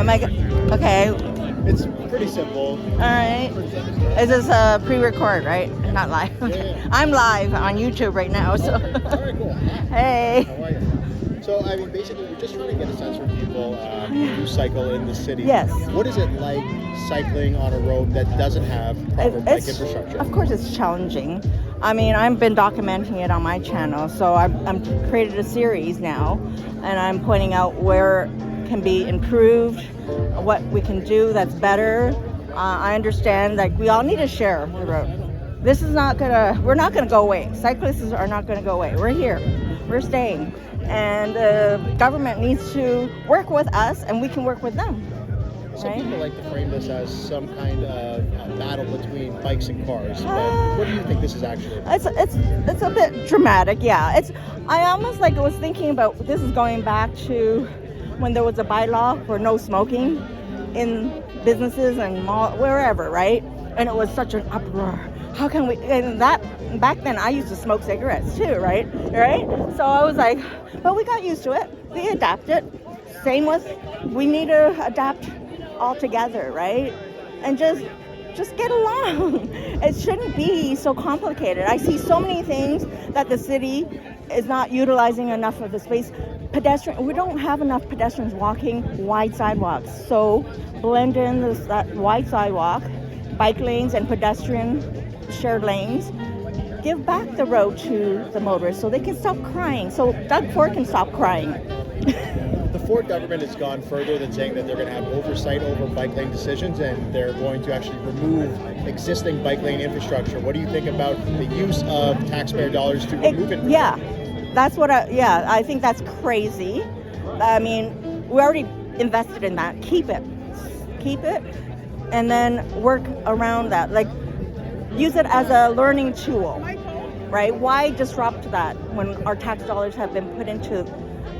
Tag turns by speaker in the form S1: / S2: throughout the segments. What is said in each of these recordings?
S1: Okay.
S2: It's pretty simple.
S1: All right. Is this a pre-record, right? Not live.
S2: Yeah.
S1: I'm live on YouTube right now. So.
S2: All right, cool.
S1: Hey.
S2: How are you? So, I mean, basically, we're just trying to get a sense from people who cycle in the city.
S1: Yes.
S2: What is it like cycling on a road that doesn't have proper bike infrastructure?
S1: Of course, it's challenging. I mean, I've been documenting it on my channel, so I'm created a series now, and I'm pointing out where can be improved, what we can do that's better. I understand that we all need to share the road. This is we're not gonna go away. Cyclists are not gonna go away. We're here, we're staying. And the government needs to work with us, and we can work with them.
S2: Some
S1: right?
S2: people like to frame this as some kind of battle between bikes and cars. But what do you think this is actually about?
S1: It's a bit dramatic, yeah. I almost was thinking about this is going back to when there was a bylaw for no smoking in businesses and wherever, right? And it was such an uproar. How can we? And that back then, I used to smoke cigarettes too, right? So I was like, but we got used to it. We adapted. Same with, we need to adapt all together, right? And just get along. It shouldn't be so complicated. I see so many things that the city is not utilizing enough of the space. We don't have enough pedestrians walking wide sidewalks. So blend in that wide sidewalk, bike lanes and pedestrian shared lanes. Give back the road to the motorists so they can stop crying. So Doug Ford can stop crying.
S2: The Ford government has gone further than saying that they're going to have oversight over bike lane decisions, and they're going to actually remove existing bike lane infrastructure. What do you think about the use of taxpayer dollars to remove it?
S1: Yeah, that's what I think that's crazy. I mean, we already invested in that. Keep it, and then work around that. Use it as a learning tool, right? Why disrupt that when our tax dollars have been put into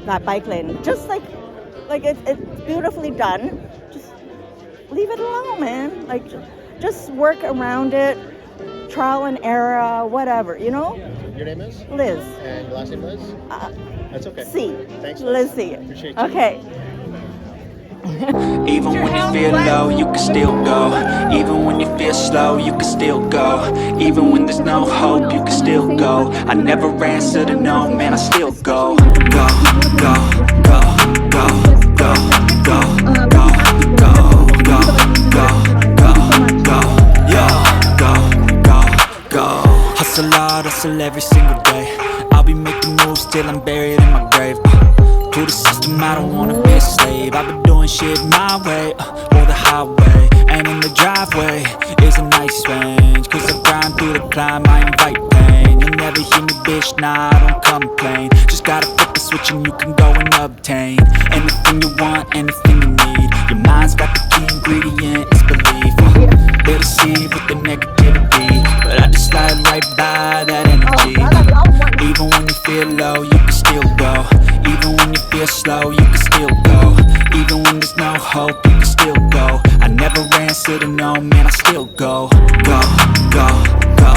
S1: that bike lane? Just like it's beautifully done. Just leave it alone, man. Just work around it, trial and error, whatever,
S2: Your name is?
S1: Liz.
S2: And your last name Liz? That's okay.
S1: C.
S2: Thanks,
S1: Liz C.
S2: Appreciate you.
S1: Okay.
S3: Even when you feel low, you can still go. Even when you feel slow, you can still go. Even when there's no hope, you can still go. I never answer to no, man, I still go. Go, go, go, go, go, go, go, go, go, go, go, go, yeah, go, go, go. Hustle hard, hustle every single day. I'll be making moves till I'm buried in my grave. To the system, I don't wanna be a slave. I've been doing shit my way, or the highway. And in the driveway is a nice range. Cause I grind through the climb, I invite pain. You'll never hear me, bitch, nah, I don't complain. Just gotta flip the switch and you can go and obtain anything you want, anything you need. Your mind's got the key ingredient, it's belief. They'll deceive with the negativity, but I just slide right by that energy. Even when you feel low, you can still go. Even when you feel slow, you can still go. Even when there's no hope, you can still go. I never answer to no, man, I still go. Go, go, go,